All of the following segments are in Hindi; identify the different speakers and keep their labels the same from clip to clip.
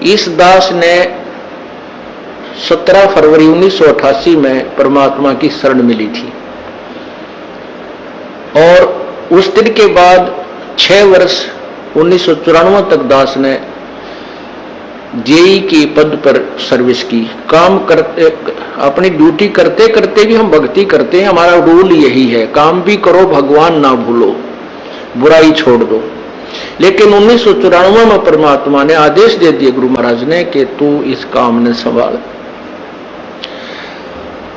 Speaker 1: इस दास ने 17 फरवरी 1988 में परमात्मा की शरण मिली थी और उस दिन के बाद 6 वर्ष 1994 तक दास ने जेई के पद पर सर्विस की। काम करते, अपनी ड्यूटी करते करते भी हम भक्ति करते हैं। हमारा रूल यही है, काम भी करो भगवान ना भूलो, बुराई छोड़ दो। लेकिन 1994 में परमात्मा ने आदेश दे दिए गुरु महाराज ने कि तू इस काम ने संभाल।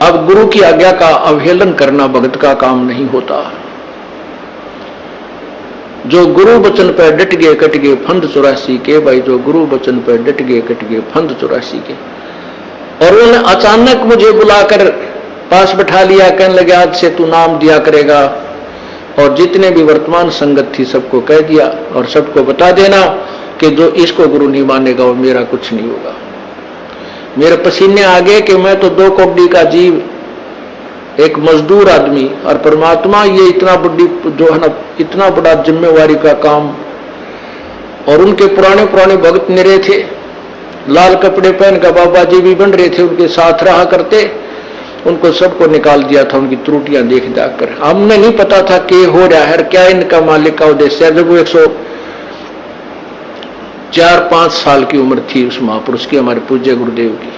Speaker 1: अब गुरु की आज्ञा का अवहेलन करना भगत का काम नहीं होता। जो गुरु वचन पर डट गए कट गए फंद 84 के। भाई जो गुरु वचन पर डट गए कट गए फंद 84 के। और उन्होंने अचानक मुझे बुलाकर पास बैठा लिया, कहने लगे आज से तू नाम दिया करेगा और जितने भी वर्तमान संगत थी सबको कह दिया और सबको बता देना कि जो इसको गुरु नहीं मानेगा वो मेरा कुछ नहीं होगा। मेरे पसीने आ गए कि मैं तो 2 कौड़ी का जीव, एक मजदूर आदमी, और परमात्मा ये इतना बड़ी जो है ना, इतना बड़ा जिम्मेवारी का काम। और उनके पुराने पुराने भक्त मेरे थे, लाल कपड़े पहन कर बाबा जी भी बन रहे थे, उनके साथ रहा करते। उनको सबको निकाल दिया था उनकी त्रुटियां देख जाकर। हमने नहीं पता था कि हो रहा है क्या इनका मालिक का उद्देश्य है। जब वो 104-5 साल की उम्र थी उस महापुरुष की, हमारे पूज्य गुरुदेव की।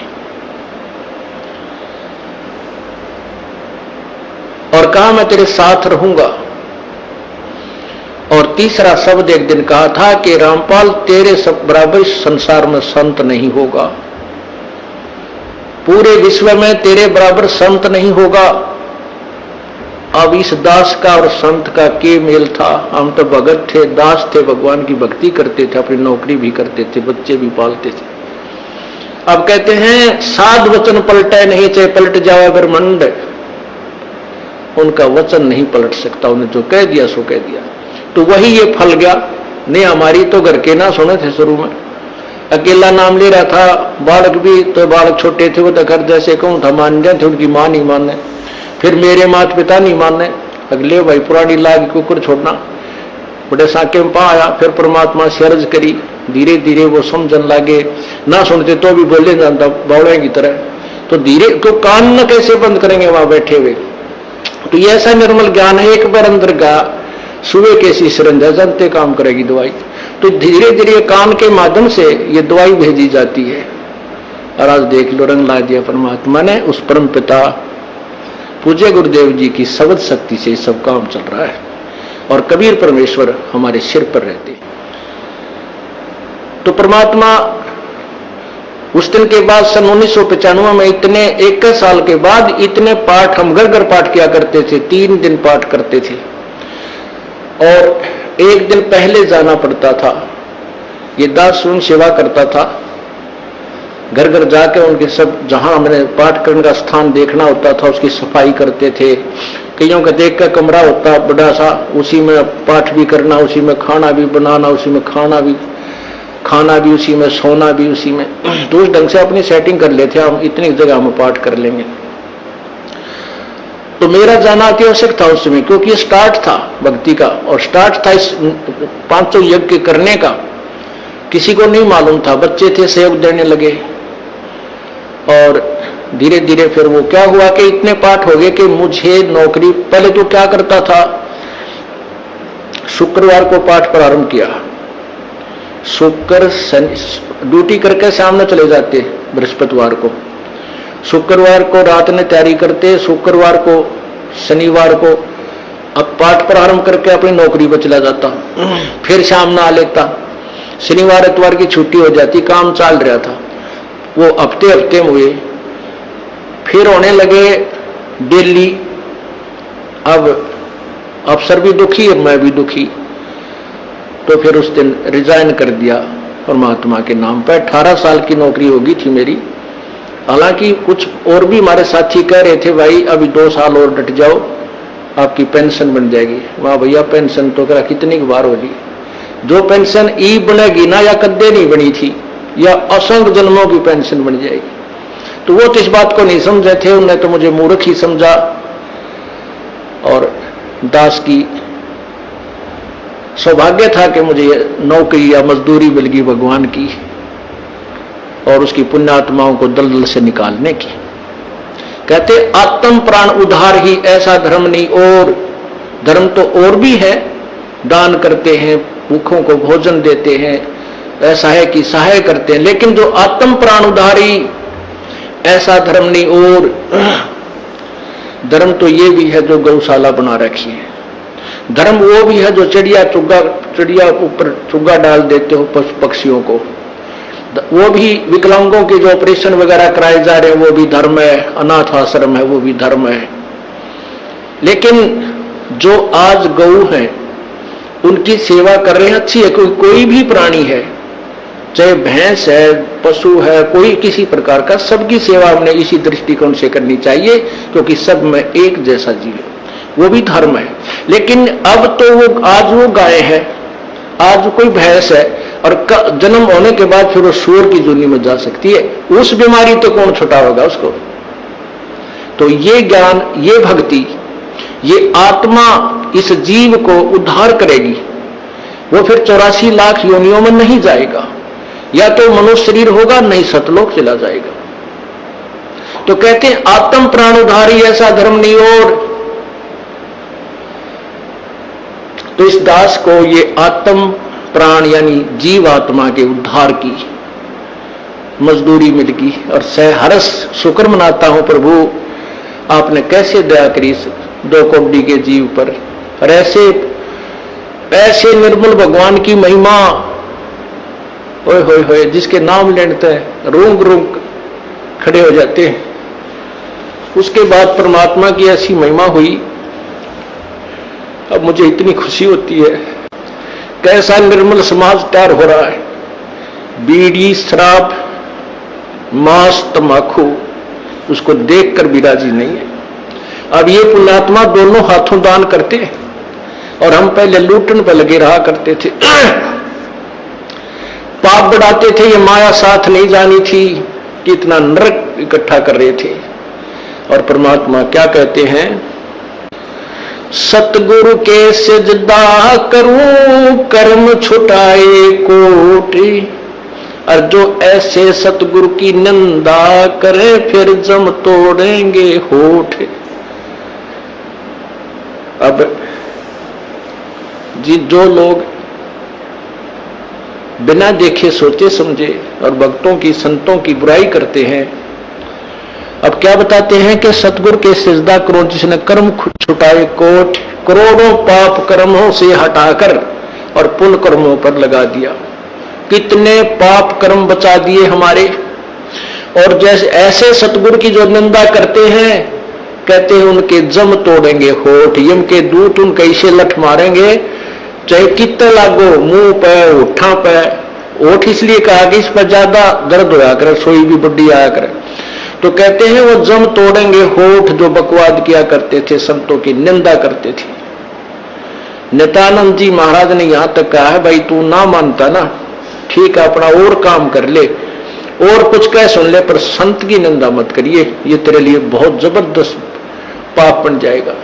Speaker 1: और कहा मैं तेरे साथ रहूंगा। और तीसरा शब्द एक दिन कहा था कि रामपाल तेरे सब बराबर संसार में संत नहीं होगा, पूरे विश्व में तेरे बराबर संत नहीं होगा। अब इस दास का और संत का के मेल था। हम तो भगत थे, दास थे, भगवान की भक्ति करते थे, अपनी नौकरी भी करते थे, बच्चे भी पालते थे। अब कहते हैं साध वचन पलटे नहीं, चाहे पलट जाए ब्रह्मंड, उनका वचन नहीं पलट सकता। उन्हें जो कह दिया सो कह दिया। तो वही ये फल गया। नहीं हमारी तो घर के ना सुने थे, शुरू में अकेला नाम ले रहा था। बालक भी तो बालक छोटे थे, वो तो घर जैसे कहूँ था मान जाते, उनकी माँ नहीं माने, फिर मेरे माता पिता नहीं माने। अगले भाई पुरानी लाग कुकर छोड़ना, बड़े साके में पाया। फिर परमात्मा से अर्ज करी, धीरे धीरे वो समझन लागे। ना सुनते तो भी बोले जाता बावड़े की तरह। तो धीरे तो कान न कैसे बंद करेंगे वहां बैठे हुए। तो ये ऐसा निर्मल ज्ञान है, एक बार अंदर का सुबह कैसी सरंजा जानते काम करेगी दवाई। तो धीरे धीरे कान के माध्यम से ये दवाई भेजी जाती है। और आज देख लो रंग ला दिया परमात्मा ने। उस परम पिता पूज्य गुरुदेव जी की शब्द शक्ति से सब काम चल रहा है। और कबीर परमेश्वर हमारे सिर पर रहते। तो परमात्मा उस दिन के बाद सन 1995 में इतने 21 साल के बाद इतने पाठ हम घर घर पाठ किया करते थे। 3 दिन पाठ करते थे और एक दिन पहले जाना पड़ता था। ये दास स्वयं सेवा करता था, घर घर जाके उनके सब जहां हमने पाठ करने का स्थान देखना होता था उसकी सफाई करते थे। कईयों का देख कर कमरा होता बड़ा सा, उसी में पाठ भी करना, उसी में खाना भी बनाना, उसी में खाना भी उसी में, सोना भी उसी में। तो उस ढंग से अपनी सेटिंग कर लेते हम, इतनी जगह में पाठ कर लेंगे। तो मेरा जाना अति आवश्यक था उस समय, क्योंकि स्टार्ट था भक्ति का और स्टार्ट था इस 500 यज्ञ करने का। किसी को नहीं मालूम था, बच्चे थे सहयोग देने लगे। और धीरे धीरे फिर वो क्या हुआ कि इतने पाठ हो गए कि मुझे नौकरी, पहले तो क्या करता था, शुक्रवार को पाठ प्रारंभ किया। शुक्र ड्यूटी करके सामने चले जाते बृहस्पतिवार को, शुक्रवार को रात में तैयारी करते, शुक्रवार को शनिवार को अब पाठ प्रारंभ करके अपनी नौकरी पर चला जाता। फिर शाम ना लेता, शनिवार इतवार की छुट्टी हो जाती। काम चल रहा था वो हफ्ते में हुए, फिर होने लगे डेली। अब अफसर भी दुखी और मैं भी दुखी। तो फिर उस दिन रिजाइन कर दिया परमात्मा के नाम पर। 18 साल की नौकरी होगी थी मेरी। हालांकि कुछ और भी हमारे साथी कह रहे थे भाई अभी 2 साल और डट जाओ आपकी पेंशन बन जाएगी। वाह भैया पेंशन तो करा कितनी बार होगी। जो पेंशन ई बनेगी ना, या कद्दे नहीं बनी थी, या असंख्य जन्मों की पेंशन बन जाएगी। तो वो तो इस बात को नहीं समझे थे, उन्होंने तो मुझे मूर्ख ही समझा। और दास की सौभाग्य था कि मुझे नौकरी या मजदूरी मिल गई भगवान की। और उसकी पुण्यात्माओं को दलदल से निकालने की। कहते आत्म प्राण उद्धार ही ऐसा धर्म नहीं, और धर्म तो और भी है, दान करते हैं, भूखों को भोजन देते हैं, ऐसा है कि सहाय करते हैं, लेकिन जो आत्म प्राण उद्धारी ऐसा धर्म नहीं। और धर्म तो ये भी है जो गौशाला बना रखी है, धर्म वो भी है जो चिड़िया ऊपर चुग्गा डाल देते हो पशु पक्षियों को, वो भी विकलांगों के जो ऑपरेशन वगैरह कराए जा रहे हैं वो भी धर्म है, अनाथ आश्रम है वो भी धर्म है। लेकिन जो आज गऊ हैं उनकी सेवा कर रहे हैं, अच्छी है। कोई भी प्राणी है, चाहे भैंस है, पशु है, कोई किसी प्रकार का, सबकी सेवा हमने इसी दृष्टिकोण से करनी चाहिए, क्योंकि सब में एक जैसा जीव है, वो भी धर्म है। लेकिन अब तो वो आज वो गाय है, आज कोई भैंस है, और जन्म होने के बाद फिर वो सूअर की जूनी में जा सकती है, उस बीमारी तो कौन छुटावेगा उसको। तो ये ज्ञान, ये भक्ति, ये आत्मा इस जीव को उद्धार करेगी। वो फिर 84 लाख योनियों में नहीं जाएगा, या तो मनुष्य शरीर होगा, नहीं सतलोक चला जाएगा। तो कहते हैं आत्म प्राण उद्धारी ऐसा धर्म नहीं। और तो इस दास को ये आत्म प्राण यानी जीव आत्मा के उद्धार की मजदूरी मिल गई, और सहर्ष शुक्र मनाता हूं प्रभु, आपने कैसे दया करी दो कौड़ी के जीव पर, और ऐसे निर्मल भगवान की महिमा, ओए होए होए, जिसके नाम लेते हैं रूंग रूंग खड़े हो जाते हैं। उसके बाद परमात्मा की ऐसी महिमा हुई, अब मुझे इतनी खुशी होती है। कैसा निर्मल समाज तैयार हो रहा है, बीड़ी, शराब, मांस, तंबाकू, उसको देखकर भी राजी नहीं है। अब ये पुण्यात्मा दोनों हाथों दान करते हैं, और हम पहले लूटन पर लगे रहा करते थे, पाप बढ़ाते थे, ये माया साथ नहीं जानी थी कि इतना नरक इकट्ठा कर रहे थे। और परमात्मा क्या कहते हैं, सतगुरु के सिजदा करूं कर्म छुटाए कोटि, और जो ऐसे सतगुरु की निंदा करे फिर जम तोड़ेंगे होठ। अब जी जो लोग बिना देखे सोचे समझे और भक्तों की संतों की बुराई करते हैं, अब क्या बताते हैं कि सतगुरु के सिजदा करो जिसने कर्म छुटाए कोट, करोड़ों पाप कर्मों से हटाकर और पुण्य कर्मों पर लगा दिया। कितने पाप कर्म बचा दिए हमारे। और जैसे ऐसे सतगुरु की जो निंदा करते हैं, कहते हैं उनके जम तोड़ेंगे होठ, यम के दूत उनके ऐसे लठ मारेंगे, चाहे कितने लागो, मुंह पे, होठा पे। होठ इसलिए कहा कि इस पर ज्यादा दर्द होया करे, सोई भी बुढ़ी आया करे। तो कहते हैं वो जम तोड़ेंगे होठ जो बकवाद किया करते थे, संतों की निंदा करते थे। नित्यानंद जी महाराज ने यहां तक कहा है, भाई तू ना मानता ना, ठीक है अपना और काम कर ले, और कुछ कह सुन ले, पर संत की निंदा मत करिए, ये तेरे लिए बहुत जबरदस्त पाप बन जाएगा।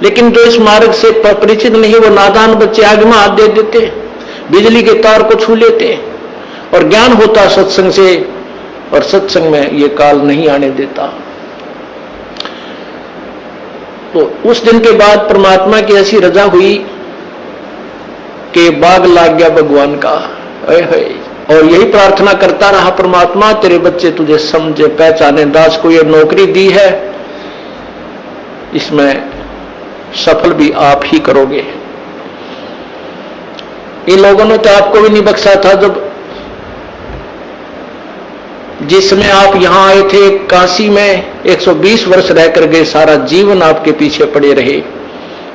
Speaker 1: लेकिन जो इस मार्ग से परिचित नहीं, वो नादान बच्चे आगे में हाथ दे देते, बिजली के तार को छू लेते, और ज्ञान होता सत्संग से, और सत्संग में ये काल नहीं आने देता। तो उस दिन के बाद परमात्मा की ऐसी रजा हुई कि बाग लाग गया भगवान का। और यही प्रार्थना करता रहा, परमात्मा तेरे बच्चे तुझे समझे पहचाने, दास को ये नौकरी दी है, इसमें सफल भी आप ही करोगे। इन लोगों ने तो आपको भी नहीं बख्शा था, जब जिसमें आप यहां आए थे काशी में 120 वर्ष रहकर गए, सारा जीवन आपके पीछे पड़े रहे।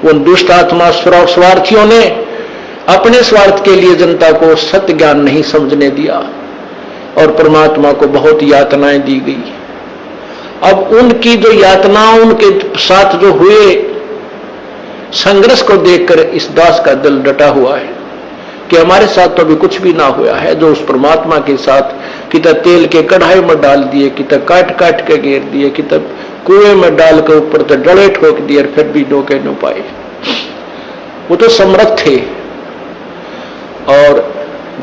Speaker 1: उन दुष्ट आत्मा स्वार्थियों ने अपने स्वार्थ के लिए जनता को सत्य ज्ञान नहीं समझने दिया, और परमात्मा को बहुत यातनाएं दी गई। अब उनकी जो यातनाओं, उनके साथ जो हुए संघर्ष को देखकर इस दास का दिल डटा हुआ है कि हमारे साथ तो अभी कुछ भी ना हुआ है। जो उस परमात्मा के साथ कितना तेल के कढ़ाई में डाल दिए, कितना काट काट के घेर दिए, कितना कुएं में डाल के ऊपर तो डले ठोक दिए, फिर भी डोके न पाए। वो तो समर्थ थे, और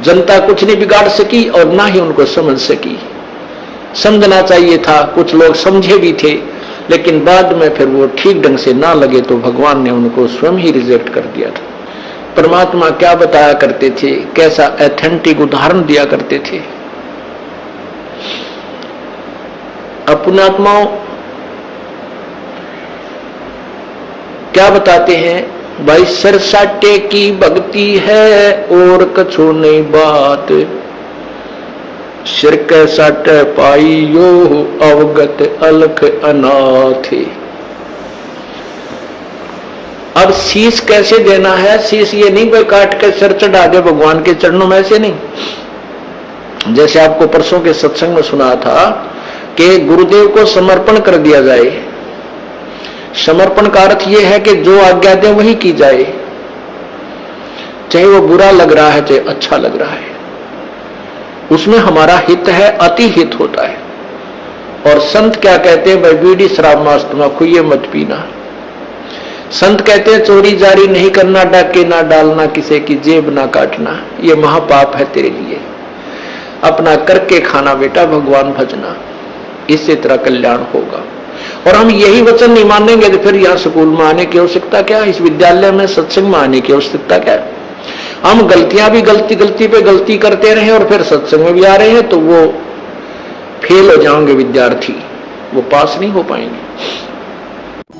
Speaker 1: जनता कुछ नहीं बिगाड़ सकी और ना ही उनको समझ सकी। समझना चाहिए था, कुछ लोग समझे भी थे, लेकिन बाद में फिर वो ठीक ढंग से ना लगे तो भगवान ने उनको स्वयं ही रिजेक्ट कर दिया था। परमात्मा क्या बताया करते थे, कैसा ऑथेंटिक उदाहरण दिया करते थे। पुण्यात्माओं क्या बताते हैं, भाई सरसाटे की भक्ति है और कछो नहीं बात, सिर के सट पाइयो अवगत अलख अनाथ। अब शीश कैसे देना है, शीश ये नहीं कोई काट के सिर चढ़ा दे भगवान के चरणों में, ऐसे नहीं। जैसे आपको परसों के सत्संग में सुना था कि गुरुदेव को समर्पण कर दिया जाए। समर्पण का अर्थ यह है कि जो आज्ञा दे वही की जाए, चाहे वो बुरा लग रहा है चाहे अच्छा लग रहा है, उसमें हमारा हित है, अति हित होता है। और संत क्या कहते हैं, भाई बीड़ी शराब मांस तम्बाकू ये मत पीना। संत कहते हैं चोरी जारी नहीं करना, डाके ना डालना, किसी की जेब ना काटना, ये महापाप है तेरे लिए। अपना करके खाना बेटा, भगवान भजना, इससे तेरा कल्याण होगा। और हम यही वचन नहीं मानेंगे तो फिर यहाँ स्कूल में आने की आवश्यकता क्या, इस विद्यालय में सत्संग में आने की आवश्यकता क्या। हम गलतियां भी गलती पे गलती करते रहे और फिर सत्संग में भी आ रहे हैं तो वो फेल हो जाएंगे विद्यार्थी, वो पास नहीं हो पाएंगे।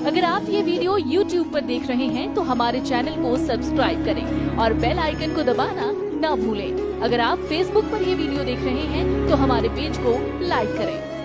Speaker 2: अगर आप ये वीडियो YouTube पर देख रहे हैं तो हमारे चैनल को सब्सक्राइब करें और बेल आइकन को दबाना ना भूलें। अगर आप Facebook पर ये वीडियो देख रहे हैं तो हमारे पेज को लाइक करें।